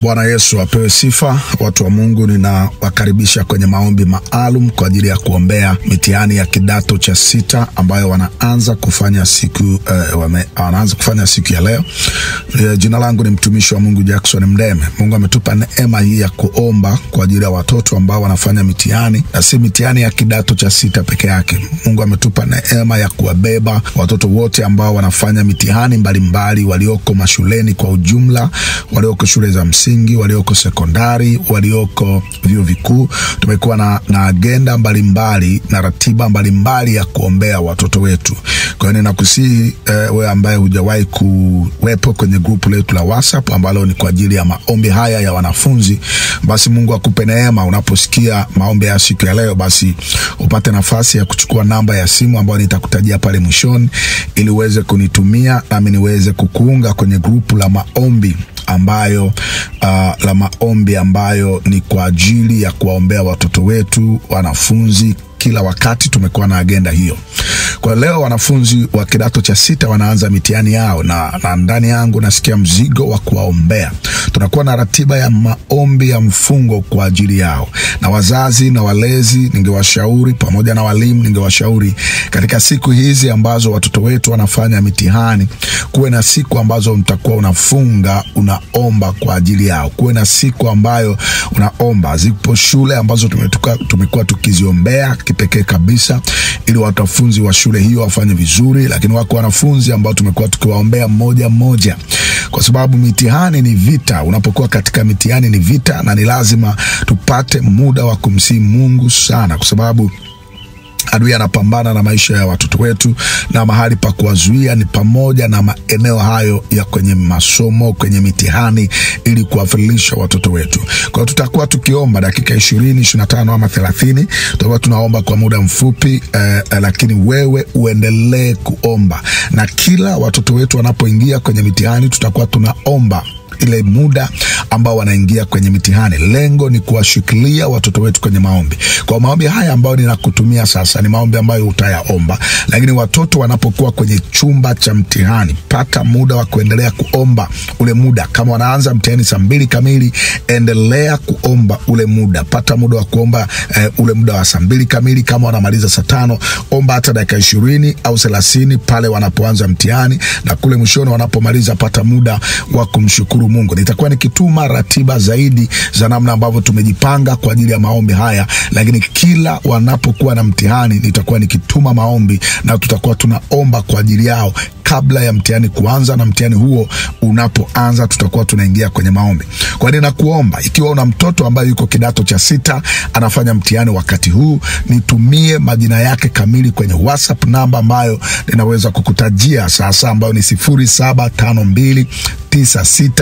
Bwana Yesu apewe sifa. Watu wa Mungu, ninawakaribisha kwenye maombi maalum kwa ajili ya kuombea mitihani ya kidato cha 6 ambayo wanaanza kufanya siku ya leo. Jina langu ni mtumishi wa Mungu Jackson Mdeme. Mungu ametupa neema hii ya kuomba kwa ajili ya watoto ambao wanafanya mitihani, na si mitihani ya kidato cha 6 peke yake. Mungu ametupa neema ya kuwabeba watoto wote ambao wanafanya mitihani mbalimbali, walioko mashuleni kwa ujumla, walioko shule za msingi, walioko sekondari, walioko vyuo vikuu. Tumekuwa na agenda mbalimbali na ratiba mbalimbali ya kuombea watoto wetu. Kwa hiyo ninakusihi wewe ambaye hujawahi kuwepo kwenye grupu letu la WhatsApp ambalo ni kwa ajili ya maombi haya ya wanafunzi, basi Mungu akupe neema unaposikia maombi ya siku ya leo, basi upate nafasi ya kuchukua namba ya simu ambayo nitakutajia pale mwishoni, ili uweze kunitumia nami niweze kukuunga kwenye grupu la maombi ambayo ni kwa ajili ya kuwaombea watoto wetu, wanafunzi. Kila wakati tumekuwa na agenda hiyo. Kwa leo wanafunzi wa kidato cha 6 wanaanza mitihani yao, na ndani yangu nasikia mzigo wa kuwaombea. Tunakuwa na ratiba ya maombi ya mfungo kwa ajili yao. Na wazazi na walezi ningewashauri, pamoja na walimu ningewashauri, katika siku hizi ambazo watoto wetu wanafanya mitihani, kuwe na siku ambazo mtakuwa unafunga, unaomba kwa ajili yao. Kuwe na siku ambayo unaomba. Zipo shule ambazo tumekuwa tukiziombea kipekee kabisa ili wanafunzi wa shule hiyo wafanye vizuri, lakini wako wanafunzi ambao tumekuwa tukiwaombea mmoja mmoja, kwa sababu mitihani ni vita. Unapokuwa katika mitihani ni vita, na ni lazima tupate muda wa kumsihi Mungu sana, kwa sababu adui anapambana na maisha ya watoto wetu, na mahali pa kuwazuia ni pamoja na maeneo hayo ya kwenye masomo, kwenye mitihani, ili kuwafilisha watoto wetu. Kwa hiyo tutakuwa tukiomba dakika 20, 25 ama 30. Tutakuwa tunaomba kwa muda mfupi, lakini wewe uendelee kuomba. Na kila watoto wetu wanapoingia kwenye mitihani, tutakuwa tunaomba ile muda ambao wanaingia kwenye mitihani. Lengo ni kuwashikilia watoto wetu kwenye maombi. Kwa maombi haya ambayo ninakutumia sasa ni maombi ambayo utayaomba, lakini watoto wanapokuwa kwenye chumba cha mtihani, pata muda wa kuendelea kuomba ule muda. Kama wanaanza mtihani saa 2 kamili, endelea kuomba ule muda. Pata muda wa kuomba ule muda wa saa 2 kamili. Kama wanamaliza saa 5, omba hata dakika 20 au 30 pale wanapoanza mtihani, na kule mwishoni wanapomaliza, pata muda wa kumshukuru Mungu. Nitakuwa nikituma ratiba zaidi za namna ambavyo tumejipanga kwa ajili ya maombi haya, lakini kila wanapokuwa na mtihani nitakuwa nikituma maombi, na tutakuwa tunaomba kwa ajili yao kabla ya mtihani kuanza, na mtihani huo unapoanza tutakuwa tunaingia kwenye maombi. Kwa nini nakuomba, ikiwa una mtoto ambaye yuko kidato cha 6 anafanya mtihani wakati huu, nitumie majina yake kamili kwenye WhatsApp namba ambayo ninaweza kukutajia sasa, ambayo ni 0752966389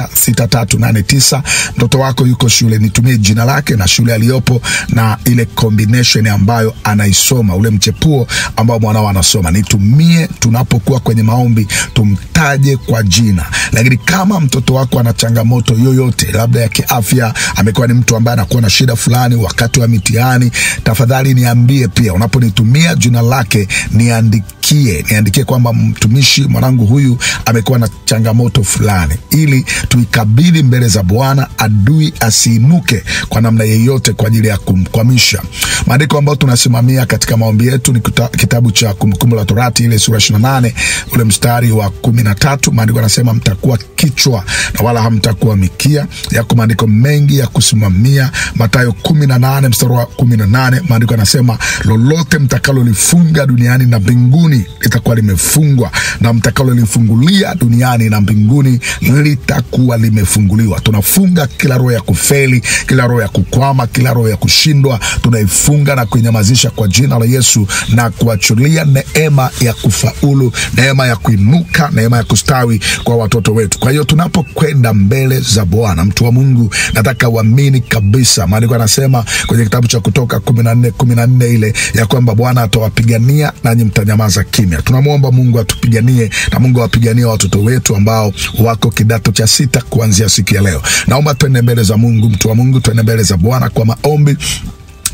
0752966389. Mtoto wako yuko shule, nitumie jina lake na shule aliyopo na ile combination ambayo anaisoma, ule mchepuo ambao mwanao anasoma. Nitumie tunapokuwa kwenye maombi, tumtaje kwa jina. Lakini kama mtoto wako ana changamoto yoyote, labda ya kiafya, amekuwa ni mtu ambaye anakuwa na shida fulani wakati wa mitihani, tafadhali niambie pia. Unaponitumia jina lake, niandikie kwamba mtumishi, mwanangu huyu amekuwa na changamoto fulani, ili tuikabili mbele za Bwana, adui asiinuke kwa namna yeyote kwa ajili ya kumkwamisha. Maandiko ambayo tunasimamia katika maombi yetu ni kitabu cha Kumbukumbu la Torati, ile sura 28 ule mstari wa 13. Maandiko yanasema mtakuwa kichwa na wala hamtakuwa mikia. Yako maandiko mengi ya kusimamia. Mathayo 18 mstari wa 18, maandiko yanasema lolote mtakalolifunga duniani na mbinguni litakuwa limefungwa, na mtakalolifungulia duniani na mbinguni litakuwa limefunguliwa. Tunafunga kila roho ya kufeli, kila roho ya kukwama, kila roho ya kushindwa, tunaifunga na kuinyamazisha kwa jina la Yesu, na kuachilia neema ya kufaulu, neema ya kuinuka, neema ya kustawi kwa watoto wetu. Kwa hiyo tunapokwenda mbele za Bwana, mtu wa Mungu, nataka uamini kabisa. Maandiko yanasema kwenye kitabu cha Kutoka 14 ile ya kwamba Bwana atawapigania nanyi mtanyamaza kimya. Tunamwomba Mungu atupiganie, na Mungu awapiganie watoto wetu ambao wako kidato cha 6 kuanzia siku ya leo. Naomba tuende mbele za Mungu, mtu wa Mungu, tuende mbele za Bwana kwa maombi.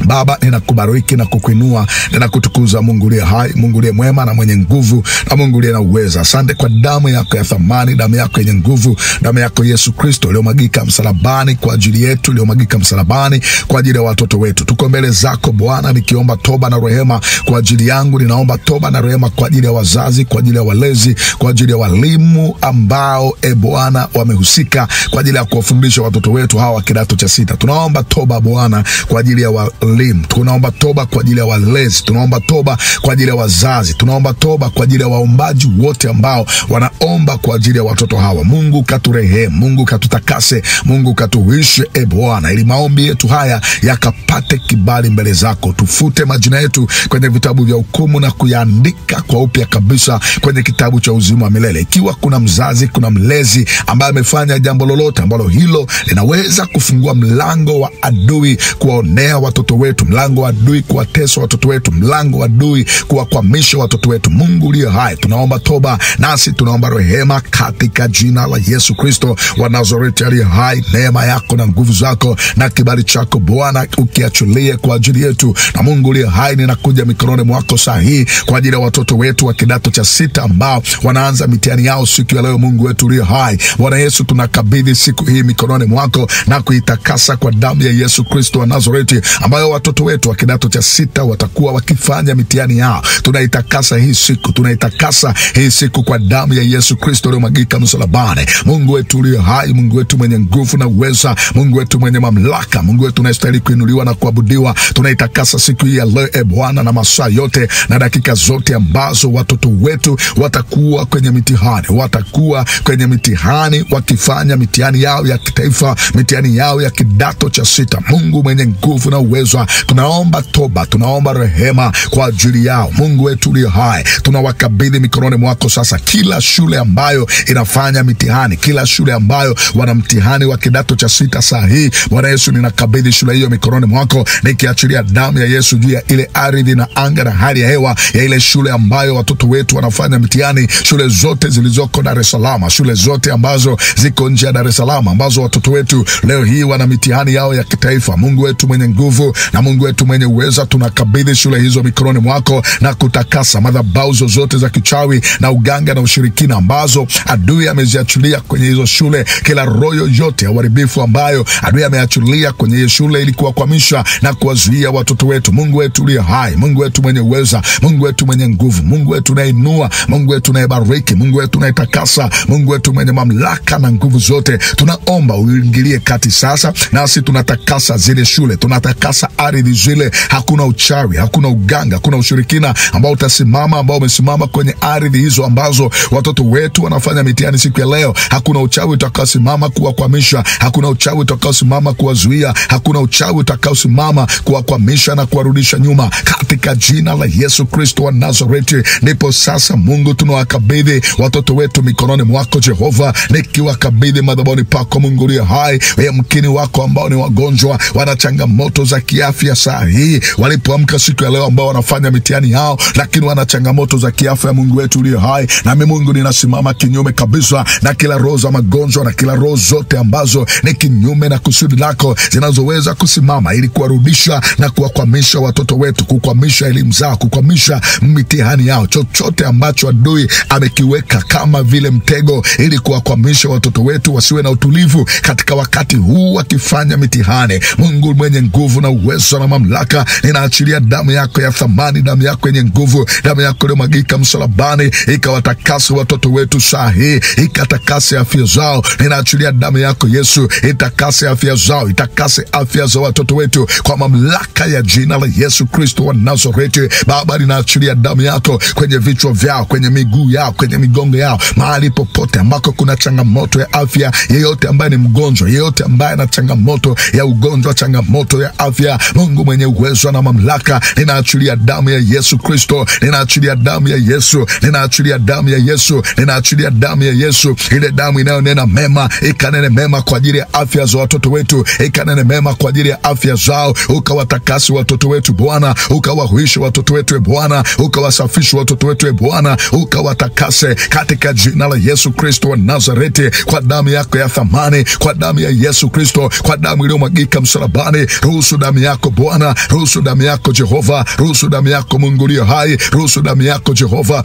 Baba, ninakubariki na kukuinua, ninakutukuza Mungu uliye hai, Mungu uliye mwema na mwenye nguvu, na Mungu uliye na uweza. Asante kwa damu yako ya thamani, damu yako yenye nguvu, damu yako Yesu Kristo iliyomwagika msalabani kwa ajili yetu, iliyomwagika msalabani kwa ajili ya watoto wetu. Tuko mbele zako Bwana nikiomba toba na rehema kwa ajili yangu. Ninaomba toba na rehema kwa ajili ya wazazi, kwa ajili ya walezi, kwa ajili ya walimu ambao Bwana wamehusika kwa ajili ya kuwafundisha watoto wetu hawa kidato cha 6. Tunaomba toba Bwana kwa ajili ya walimu, tunaomba toba kwa ajili ya walezi, tunaomba toba kwa ajili ya wazazi, tunaomba toba kwa ajili ya waombaji wote ambao wanaomba kwa ajili ya watoto hawa. Mungu katurehemu, Mungu katutakase, Mungu katuhuishe Bwana, ili maombi yetu haya yakapate kibali mbele zako. Tufute majina yetu kwenye vitabu vya hukumu na kuyaandika kwa upya kabisa kwenye kitabu cha uzima wa milele. Ikiwa kuna mzazi, kuna mlezi ambaye amefanya jambo lolote ambalo hilo linaweza kufungua mlango wa adui kuwaonea watoto wetu, mlango wa adui kuwatesa watoto wetu, mlango wa adui kuwakwamisha watoto wetu, Mungu uliye hai, tunaomba toba, nasi tunaomba rehema katika jina la Yesu Kristo wa Nazareti aliye hai. Neema yako na nguvu zako na kibali chako Bwana ukiachilie kwa ajili yetu. Na Mungu uliye hai, ninakuja mikononi mwako saa hii kwa ajili ya watoto wetu wa kidato cha 6 ambao wanaanza mitihani yao siku ya leo. Mungu wetu uliye hai, Bwana Yesu, tunakabidhi siku hii mikononi mwako na kuitakasa kwa damu ya Yesu Kristo wa Nazareti, ambayo watoto wetu wa kidato cha 6 watakuwa wakifanya mitihani yao. Tunaitakasa hii siku, tunaitakasa hii siku kwa damu ya Yesu Kristo iliyomwagika msalabani. Mungu wetu uliye hai, Mungu wetu mwenye nguvu na uweza, Mungu wetu mwenye mamlaka, Mungu wetu unastahili kuinuliwa na kuabudiwa. Tunaitakasa siku hii ya leo Bwana, na masaa yote na dakika zote ambazo watoto wetu watakuwa kwenye mitihani, watakuwa kwenye mitihani wakifanya mitihani yao ya kitaifa, mitihani yao ya kidato cha 6. Mungu mwenye nguvu na uwezo, tunaomba toba, tunaomba rehema kwa ajili yao. Mungu wetu uliye hai, tunawakabidhi mikononi mwako sasa kila shule ambayo inafanya mitihani, kila shule ambayo wana mtihani wa kidato cha 6 saa hii. Bwana Yesu, ninakabidhi shule hiyo mikononi mwako, nikiachilia damu ya Yesu juu ya ile ardhi na anga na hali ya hewa ya ile shule ambayo watoto wetu wanafanya mitihani. Shule zote zilizoko Dar es Salaam, shule zote ambazo ziko nje ya Dar es Salaam, ambazo watoto wetu leo hii wana mitihani yao ya kitaifa. Mungu wetu mwenye nguvu na Mungu wetu mwenye uweza, tunakabidhi shule hizo mikononi mwako na kutakasa madhabahu zozote za kichawi na uganga na ushirikina ambazo adui ameziachilia kwenye hizo shule, kila roho yote ya uharibifu ambayo adui ameachilia kwenye hizo shule ili kuwakwamisha na kuwazuia watoto wetu. Mungu wetu uliye hai, Mungu wetu mwenye uweza, Mungu wetu mwenye nguvu, Mungu wetu unainua, Mungu wetu unayebariki, Mungu wetu unayetakasa, Mungu wetu mwenye mamlaka na nguvu zote, tunaomba uingilie kati sasa, nasi tunatakasa zile shule, tunatakasa ardhi zile. Hakuna uchawi, hakuna uganga, hakuna ushirikina ambao utasimama, ambao umesimama kwenye ardhi hizo ambazo watoto wetu wanafanya mitihani siku ya leo. Hakuna uchawi utakaosimama kuwakwamisha, hakuna uchawi utakaosimama kuwazuia, hakuna uchawi utakaosimama kuwakwamisha na kuwarudisha nyuma, katika jina la Yesu Kristo wa Nazareti. Ndipo sasa Mungu tunawakabidhi watoto wetu mikononi mwako Jehova, nikiwakabidhi madhabahuni pako Mungu uliye hai. Yamkini wako ambao ni wagonjwa, wana changamoto za kiafya saa hii walipoamka siku ya leo, ambao wanafanya mitihani yao lakini wana changamoto za kiafya. Mungu wetu uliye hai, nami Mungu ninasimama kinyume kabisa na kila roho za magonjwa na kila roho zote ambazo ni kinyume na kusudi lako zinazoweza kusimama ili kuwarudisha na kuwakwamisha watoto wetu, kukwamisha elimu zao, kukwamisha mitihani yao. Chochote ambacho adui amekiweka kama vile mtego ili kuwakwamisha watoto wetu wasiwe na utulivu katika wakati huu wakifanya mitihani, Mungu mwenye nguvu na uwezo na mamlaka, ninaachilia damu yako ya thamani, damu yako yenye nguvu, damu yako iliyomwagika msalabani ikawatakase watoto wetu saa hii, ikatakase afya zao. Ninaachilia damu yako Yesu itakase afya zao, itakase afya za watoto wetu kwa mamlaka ya jina la Yesu Kristo wa Nazareti. Baba, ninaachilia damu yako kwenye vichwa vyao, kwenye miguu yao, kwenye migongo yao, mahali popote ambako kuna changamoto ya afya. Yeyote ambaye ni mgonjwa, yeyote ambaye ana changamoto ya ugonjwa, changamoto ya afya, Mungu mwenye uwezo na mamlaka, ninaachilia damu ya Yesu Kristo, ninaachilia damu ya Yesu, ninaachilia damu ya Yesu, ninaachilia damu ya Yesu, ile damu inayonena mema, ikanene mema kwa ajili ya afya za watoto wetu, ikanene mema kwa ajili ya afya zao. Ukawatakasi watoto wetu Bwana, ukawahuisha watoto wetu Bwana, ukawasafisha watoto wetu Bwana, ukawatakase katika jina la Yesu Kristo wa Nazareti, kwa damu yako ya thamani, kwa damu ya Yesu Kristo, kwa damu iliyomwagika msalabani. Ruhusu damu yako Bwana, ruhusu damu yako Jehova, ruhusu damu yako Mungu uliye hai, ruhusu damu yako Jehova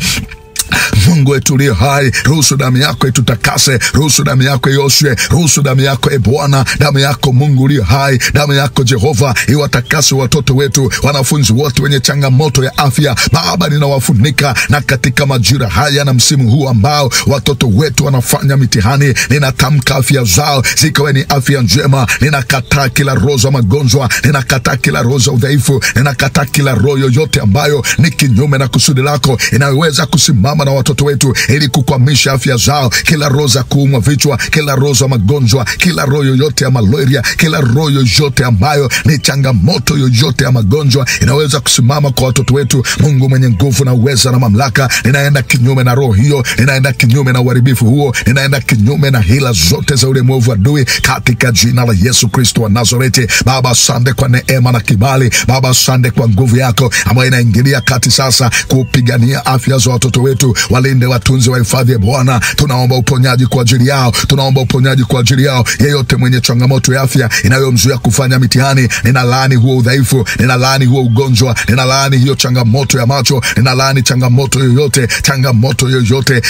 Mungu wetu uliye hai, ruhusu damu yako itutakase, ruhusu damu yako ioshe, ruhusu damu yako Bwana, damu yako Mungu uliye hai, damu yako Jehova iwatakase watoto wetu, wanafunzi wote wenye changamoto ya afya. Baba, ninawafunika na katika majira haya na msimu huu ambao watoto wetu wanafanya mitihani, ninatamka afya zao zikawe ni afya njema. Ninakataa kila roho za magonjwa, ninakataa kila roho za udhaifu, ninakataa kila roho yoyote ambayo ni kinyume na kusudi lako inaweza kusimama na watoto wetu ili kukwamisha afya zao. Kila roho za kuumwa vichwa, kila roho za magonjwa, kila roho yoyote ya malaria, kila roho yoyote ambayo ni changamoto yoyote ya magonjwa inaweza kusimama kwa watoto wetu, Mungu mwenye nguvu na uweza na mamlaka, ninaenda kinyume na roho hiyo, ninaenda kinyume na uharibifu huo, ninaenda kinyume na hila zote za ule mwovu adui katika jina la Yesu Kristo wa Nazareti. Baba, asante kwa neema na kibali. Baba, asante kwa nguvu yako ambayo inaingilia kati sasa kupigania afya za watoto wetu. Walinde, watunze, wahifadhi Bwana. Tunaomba uponyaji kwa ajili yao, tunaomba uponyaji kwa ajili yao. Yeyote mwenye changamoto ya afya inayomzuia kufanya mitihani, ninalaani huo udhaifu, ninalaani huo ugonjwa, ninalaani hiyo changamoto ya macho, ninalaani changamoto yoyote,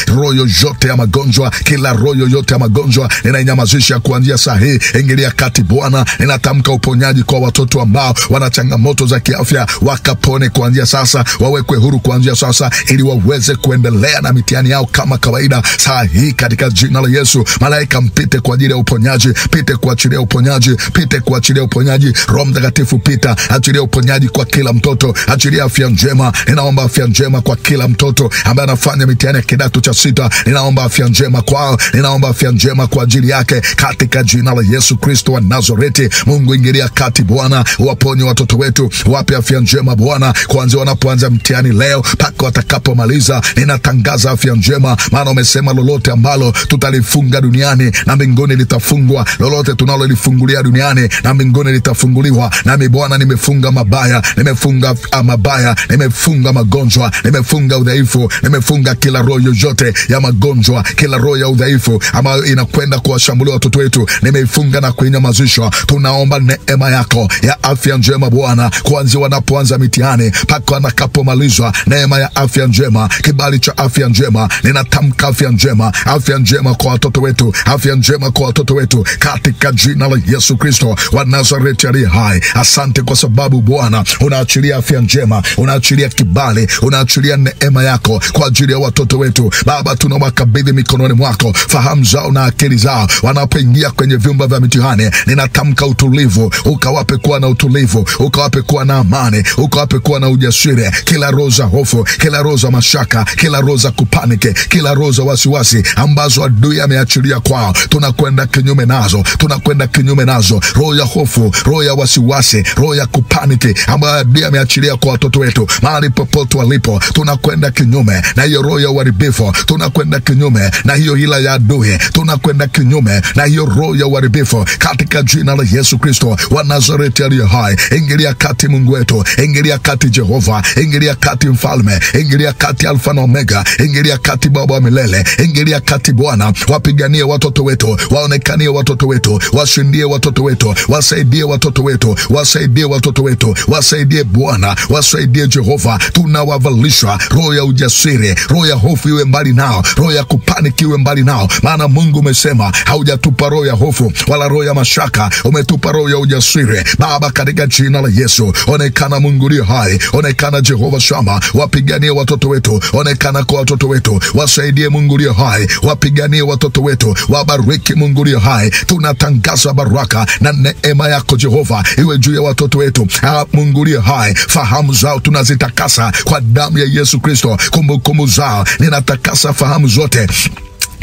roho yoyote ya magonjwa, kila roho yoyote ya magonjwa ninainyamazisha kuanzia saa hii. Ingilia kati Bwana, ninatamka uponyaji kwa watoto ambao wana changamoto za kiafya, wakapone kuanzia sasa, wawekwe huru kuanzia sasa, ili waweze kuendelea na mitihani yao kama kawaida saa hii katika jina la Yesu. Malaika mpite kwa ajili ya uponyaji, pite kuachilia uponyaji, pite kuachilia uponyaji. Roho Mtakatifu pita, achilia uponyaji kwa kila mtoto, achilia afya njema. Ninaomba afya njema kwa kila mtoto ambaye anafanya mitihani ya kidato cha 6. Ninaomba afya njema kwao, ninaomba afya njema kwa ajili yake katika jina la Yesu Kristo wa Nazareti. Mungu, ingilia kati Bwana, waponye watoto wetu, wape afya njema Bwana, kuanzia wanapoanza mtihani leo mpaka watakapomaliza. Ninatangaza afya njema, maana umesema lolote ambalo tutalifunga duniani na mbinguni litafungwa, lolote tunalolifungulia duniani na mbinguni litafunguliwa. Nami Bwana, nimefunga mabaya, nimefunga mabaya, nimefunga magonjwa, nimefunga udhaifu, nimefunga kila roho yoyote ya magonjwa, kila roho ya udhaifu ambayo inakwenda kuwashambulia watoto wetu, nimeifunga na kuinyamazisha. Tunaomba neema yako ya afya njema Bwana, kuanzia wanapoanza mitihani mpaka wanakapomalizwa, neema ya afya njema, kibali cha afya njema. Ninatamka afya njema, afya njema kwa watoto wetu, afya njema kwa watoto wetu katika jina la Yesu Kristo wa Nazareti aliye hai. Asante kwa sababu Bwana unaachilia afya njema, unaachilia kibali, unaachilia neema yako kwa ajili ya watoto wetu. Baba, tunawakabidhi mikononi mwako fahamu zao na akili zao wanapoingia kwenye vyumba vya mitihani. Ninatamka utulivu, ukawape kuwa na utulivu, ukawape kuwa na amani, ukawape kuwa na ujasiri. Kila roho za hofu, kila roho za mashaka, kila roho za kupanike, kila roho za wasiwasi ambazo adui ameachilia kwao, tunakwenda kinyume nazo, tunakwenda kinyume nazo. Roho ya hofu, roho ya wasiwasi, roho ya kupanike ambayo adui ameachilia kwa watoto wetu, mahali popote walipo, tunakwenda kinyume na hiyo roho ya uharibifu, tunakwenda kinyume na hiyo hila ya adui, tunakwenda kinyume na hiyo roho ya uharibifu katika jina la Yesu Kristo wa Nazareti aliye hai. Ingilia kati Mungu wetu, ingilia kati Jehova, ingilia kati Mfalme, ingilia kati Alfa na Omega, ingilia kati Baba wa milele, ingilia kati Bwana, wapiganie watoto wetu, waonekanie watoto wetu, washindie watoto wetu, wasaidie watoto wetu, wasaidie watoto wetu, wasaidie Bwana, wasaidie Jehova. Tunawavalisha roho ya ujasiri, roho ya hofu iwe mbali nao, roho ya kupaniki iwe mbali nao, maana Mungu umesema haujatupa roho ya hofu wala roho ya mashaka, umetupa roho ya ujasiri. Baba, katika jina la Yesu, onekana Mungu uliye hai, onekana Jehova Shama, wapiganie watoto wetu, onekana kwa watoto wetu, wasaidie Mungu uliye hai, wapiganie watoto wetu, wabariki Mungu uliye hai. Tunatangaza baraka na neema yako Jehova iwe juu ya watoto wetu, Mungu uliye hai. Fahamu zao tunazitakasa kwa damu ya Yesu Kristo, kumbukumbu zao ninatakasa, fahamu zote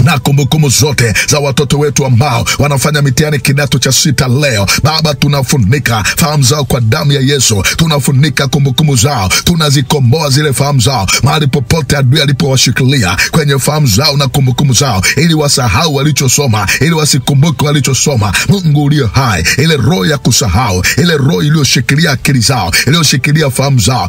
na kumbukumbu zote za watoto wetu ambao wanafanya mitihani kidato cha 6 leo. Baba, tunafunika fahamu zao kwa damu ya Yesu, tunafunika kumbukumbu zao, tunazikomboa zile fahamu zao mahali popote adui alipowashikilia kwenye fahamu zao na kumbukumbu zao, ili wasahau walichosoma, ili wasikumbuke walichosoma. Mungu uliye hai, ile roho ya kusahau, ile roho iliyoshikilia akili zao, iliyoshikilia fahamu zao,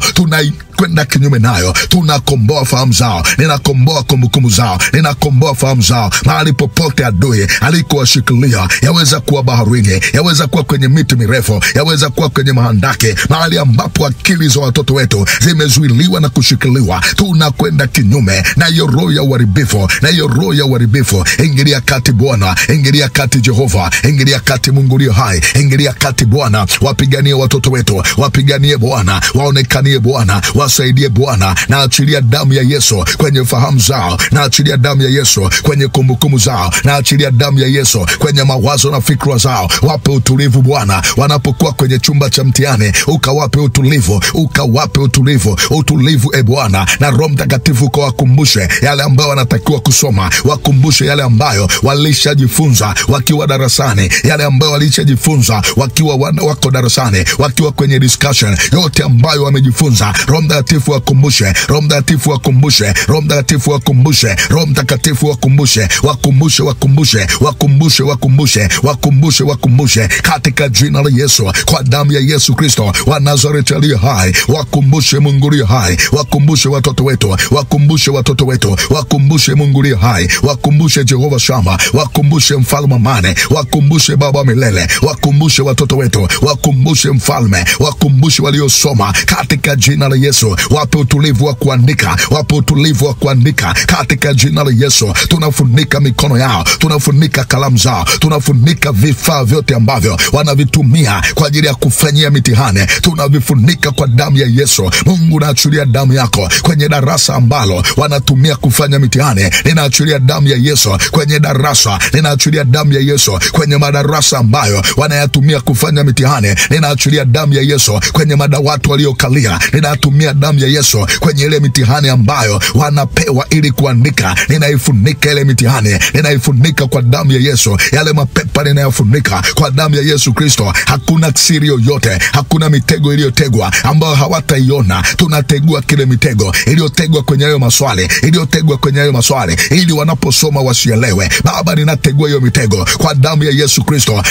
tunakwenda kinyume nayo, tunakomboa fahamu zao, ninakomboa kumbukumbu zao, ninakomboa fahamu zao. Mahali popote adui alikowashikilia, yaweza kuwa baharini, yaweza kuwa kwenye miti mirefu, yaweza kuwa kwenye mahandaki, mahali ambapo akili za watoto wetu zimezuiliwa na kushikiliwa, tunakwenda kinyume na hiyo roho ya uharibifu, na hiyo roho ya uharibifu. Ingilia kati Bwana, ingilia kati Jehova, ingilia kati Mungu aliye hai, ingilia kati Bwana, wapiganie watoto wetu, wapiganie Bwana, waonekanie Bwana, wasaidie Bwana. Na achilia damu ya Yesu kwenye fahamu zao, na achilia damu ya Yesu kwenye kumbukumbu zao, na achilia damu ya Yesu kwenye mawazo na fikra zao. Wape utulivu Bwana, wanapokuwa kwenye chumba cha mtihani, ukawape utulivu, ukawape utulivu, utulivu Bwana. Na Roho Mtakatifu ukawakumbushe yale ambayo wanatakiwa kusoma, wakumbushe yale ambayo walishajifunza wakiwa darasani, yale ambayo walishajifunza wakiwa wako darasani, wakiwa kwenye discussion, yote ambayo wamejifunza. Roho Mtakatifu wakumbushe, Roho Mtakatifu wakumbushe, Roho Mtakatifu wakumbushe, Roho Mtakatifu wakumbushe, wakumbushe, wakumbushe, wakumbushe, wakumbushe, wakumbushe, wakumbushe, katika jina la Yesu, kwa damu ya Yesu Kristo wa Nazareti aliye hai. Wakumbushe Mungu aliye hai, wakumbushe watoto wetu, wakumbushe watoto wetu, wakumbushe Mungu aliye hai, wakumbushe Jehova Shama, wakumbushe Mfalme amani, wakumbushe Baba milele, wakumbushe watoto wetu, wakumbushe Mfalme, wakumbushe waliosoma katika jina la Yesu. Wape utulivu wa kuandika, wape utulivu wa kuandika katika jina la Yesu. Tunafunika mikono yao, tunafunika kalamu zao, tunafunika vifaa vyote ambavyo wanavitumia kwa ajili ya kufanyia mitihani, tunavifunika kwa damu ya Yesu. Mungu, naachilia damu yako kwenye darasa ambalo wanatumia kufanya mitihani. Ninaachilia damu ya Yesu kwenye darasa, ninaachilia damu ya Yesu kwenye madarasa ambayo wanayatumia kufanya mitihani. Ninaachilia damu ya Yesu kwenye madawati waliokalia. Ninatumia damu ya Yesu kwenye ile mitihani ambayo wanapewa ili kuandika. Ninaifunika ile mitihani, ninaifunika kwa damu ya Yesu. Yale mapepa ninayafunika kwa damu ya Yesu Kristo. Hakuna siri yoyote, hakuna mitego iliyotegwa ambayo hawataiona. Tunategua kile mitego iliyotegwa kwenye hayo maswali, iliyotegwa kwenye hayo maswali, ili wanaposoma wasielewe. Baba, ninategua hiyo mitego kwa damu ya Yesu Kristo.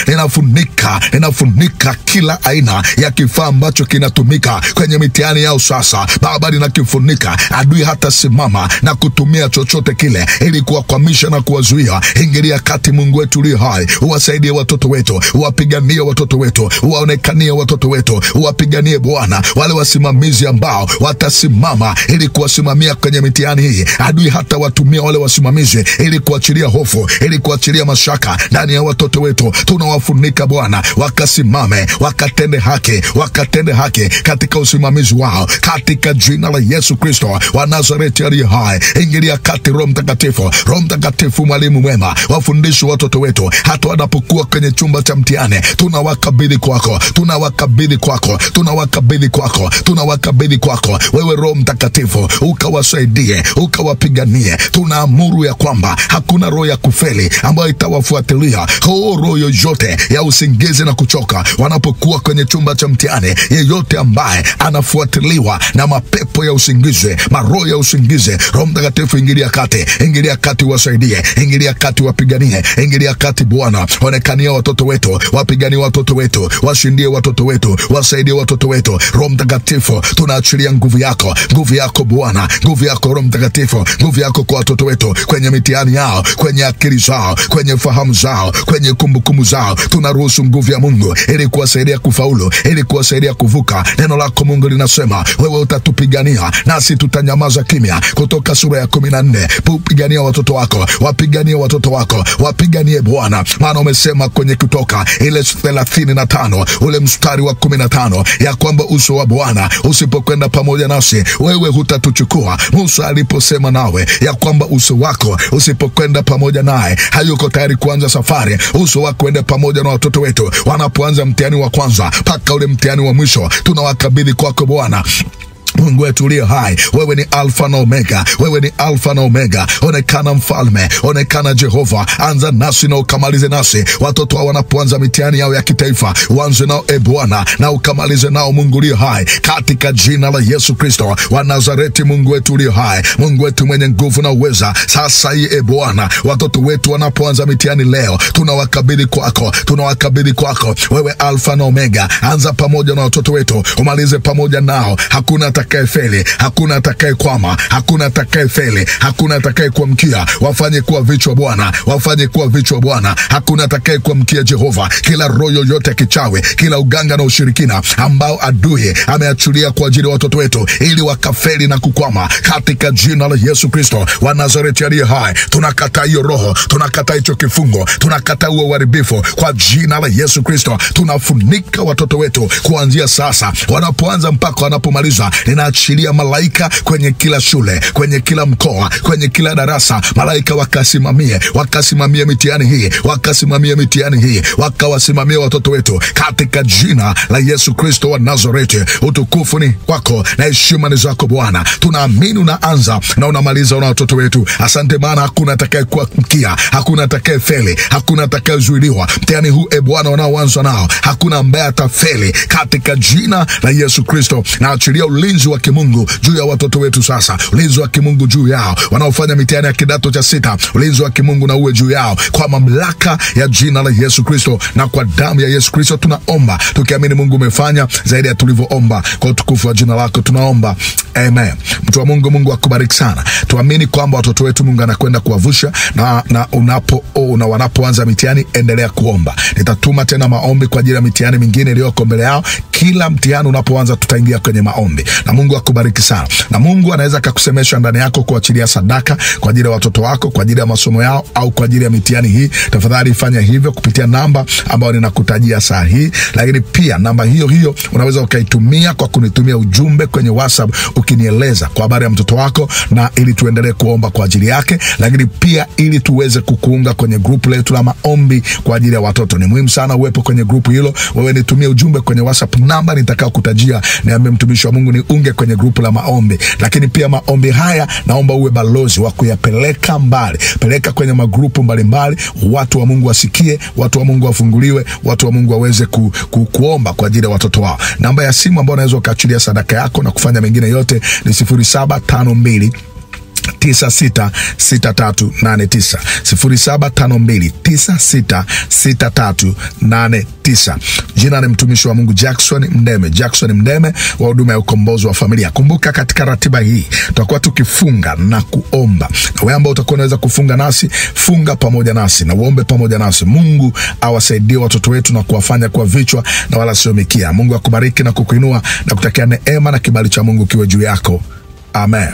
Ninafunika kila aina ya kifaa ambacho kinatumika kwenye mitihani yao sasa. Baba, ninakifunika. Adui hata simama na kutumia chochote kile ili kuwakwamisha na kuwazuia. Ingilia kati Mungu wetu aliye hai, uwasaidie watoto wetu, uwapiganie watoto wetu, uwaonekanie watoto wetu, uwapiganie Bwana wale wasimamizi ambao watasimama ili kuwasimamia kwenye mitihani hii. Adui hata watumia wale wasimamizi ili kuachilia hofu, ili kuachilia mashaka ndani ya watoto wetu. Tunawafunika Bwana, wakasimame, wakatende haki, wakatende haki katika usimamizi wao, katika jina la Yesu Kristo wa Nazareti aliye hai. Ingilia kati Roho Mtakatifu, Roho Mtakatifu mwalimu mwema, wafundishe watoto wetu hata wanapokuwa kwenye chumba cha mtihani. Tunawakabidhi kwako, tunawakabidhi kwako, tunawakabidhi kwako, tunawakabidhi kwako. Wewe Roho Mtakatifu ukawasaidie, ukawapiganie. Tunaamuru ya kwamba hakuna roho ya kufeli ambayo itawafuatilia. Roho yoyote ya usingizi na kuchoka wanapokuwa kwenye chumba cha mtihani, yeyote ambaye anafuatiliwa na mapepo ya usingizi, maroho ya usingizi, Roho Mtakatifu ingilia kati, ingilia kati, wasaidie, ingilia kati, wapiganie, ingilia kati Bwana. Onekania watoto wetu, wapiganie watoto wetu, washindie watoto wetu, wasaidie watoto wetu. Roho Mtakatifu, tunaachilia nguvu yako, nguvu yako Bwana, nguvu yako Roho Mtakatifu, nguvu yako kwa watoto wetu kwenye mitihani yao, kwenye akili zao, kwenye fahamu zao, kwenye kumbukumbu zao. Tunaruhusu nguvu ya Mungu ili kuwasaidia kufaulu, ili kuwasaidia kuvuka. Neno lako Mungu linasema wewe utatupigania nasi tutanyamaza kimya. Kutoka sura ya 14. Pigania watoto wako, wapiganie watoto wako, wapiganie Bwana. Maana umesema kwenye Kutoka ile 35 ule mstari wa 15 ya kwamba uso wa Bwana usipokwenda pamoja nasi, wewe hutatuchukua. Musa aliposema nawe ya kwamba uso wako usipokwenda pamoja naye, hayuko tayari kuanza safari. Uso wako ende pamoja na watoto wetu wanapoanza mtihani wa kwanza mpaka ule mtihani wa mwisho. Tunawakabidhi kwako Bwana. Mungu wetu uliye hai, wewe ni Alfa na Omega, wewe ni Alfa na Omega. Onekana Mfalme, onekana Jehova. Anza nasi na ukamalize nasi. Watoto hao wanapoanza mitihani yao ya kitaifa, uanze nao Bwana na ukamalize nao Mungu uliye hai, katika jina la Yesu Kristo wa Nazareti. Mungu wetu uliye hai, Mungu wetu mwenye nguvu na uweza, sasa hii Bwana, watoto wetu wanapoanza mitihani leo, tunawakabidhi kwako, tunawakabidhi kwako. Wewe Alfa na Omega, anza pamoja na watoto wetu, umalize pamoja nao. Hakuna atakaye feli, hakuna atakaye kwama, hakuna atakaye feli, hakuna atakaye kuamkia. Wafanye kuwa vichwa Bwana, wafanye kuwa vichwa Bwana. Hakuna atakaye kuamkia Jehova. Kila roho yoyote ya kichawi, kila uganga na ushirikina ambao adui ameachulia kwa ajili ya watoto wetu ili wakafeli na kukwama, katika jina la Yesu Kristo wa Nazareti aliye hai, tunakataa hiyo roho, tunakataa hicho kifungo, tunakataa huo uharibifu kwa jina la Yesu Kristo. Tunafunika watoto wetu kuanzia sasa, wanapoanza mpaka wanapomaliza. Ninaachilia malaika kwenye kila shule, kwenye kila mkoa, kwenye kila darasa. Malaika wakasimamie mitihani hii, wakasimamie mitihani hii, wakawasimamie watoto wetu katika jina la Yesu Kristo wa Nazareti. Utukufu ni wako na heshima ni zako Bwana. Tunaamini unaanza na unamaliza una watoto wetu. Asante maana hakuna atakaye kuamkia, hakuna atakaye feli, hakuna atakaye zuiliwa. Mtihani huu Bwana wanaoanza nao, hakuna ambaye atafeli katika jina la Yesu Kristo. Na achilia ulinzi wa kimungu juu ya watoto wetu sasa, ulinzi wa kimungu juu yao wanaofanya mitihani ya kidato cha 6. Ulinzi wa kimungu na uwe juu yao kwa mamlaka ya jina la Yesu Kristo na kwa damu ya Yesu Kristo. Tunaomba tukiamini Mungu umefanya zaidi ya tulivyoomba. Kwa utukufu wa jina lako tunaomba, amen. Mtu wa Mungu, Mungu akubariki sana. Tuamini kwamba watoto wetu Mungu anakwenda kuwavusha, na wanapoanza mitihani endelea kuomba. Nitatuma tena maombi kwa ajili ya mitihani mingine iliyoko mbele yao. Kila mtihani unapoanza tutaingia kwenye maombi, na Mungu akubariki sana. Na Mungu anaweza kukusemesha ndani yako kuachilia sadaka kwa ajili ya watoto wako, kwa ajili ya masomo yao, au kwa ajili ya mitihani hii. Tafadhali fanya hivyo kupitia namba ambayo ninakutajia saa hii. Lakini pia namba hiyo unaweza ukaitumia kwa kunitumia ujumbe kwenye WhatsApp ukinieleza kwa habari ya mtoto wako, na ili tuendelee kuomba kwa ajili yake. Lakini pia ili tuweze kukuunga kwenye grupu letu la maombi kwa ajili ya watoto. Ni muhimu sana uwepo kwenye grupu hilo. Wewe nitumie ujumbe kwenye WhatsApp namba nitakao kutajia, niambie mtumishi wa Mungu niunge kwenye grupu la maombi. Lakini pia maombi haya naomba uwe balozi wa kuyapeleka mbali. Peleka kwenye magrupu mbalimbali, watu wa Mungu wasikie, watu wa Mungu wafunguliwe, watu wa Mungu waweze kuomba kwa ajili ya watoto wao. Namba ya simu ambayo unaweza ukaachilia sadaka yako na kufanya mengine yote ni 0752 966389 0752966389. Jina ni mtumishi wa Mungu Jackson Mndeme wa huduma ya ukombozi wa familia. Kumbuka katika ratiba hii tutakuwa tukifunga na kuomba, na wewe ambao utakuwa unaweza kufunga nasi, funga pamoja nasi na uombe pamoja nasi. Mungu awasaidie watoto wetu na kuwafanya kuwa vichwa na wala sio mikia. Mungu akubariki na kukuinua na kutakia neema na kibali cha Mungu kiwe juu yako. Amen.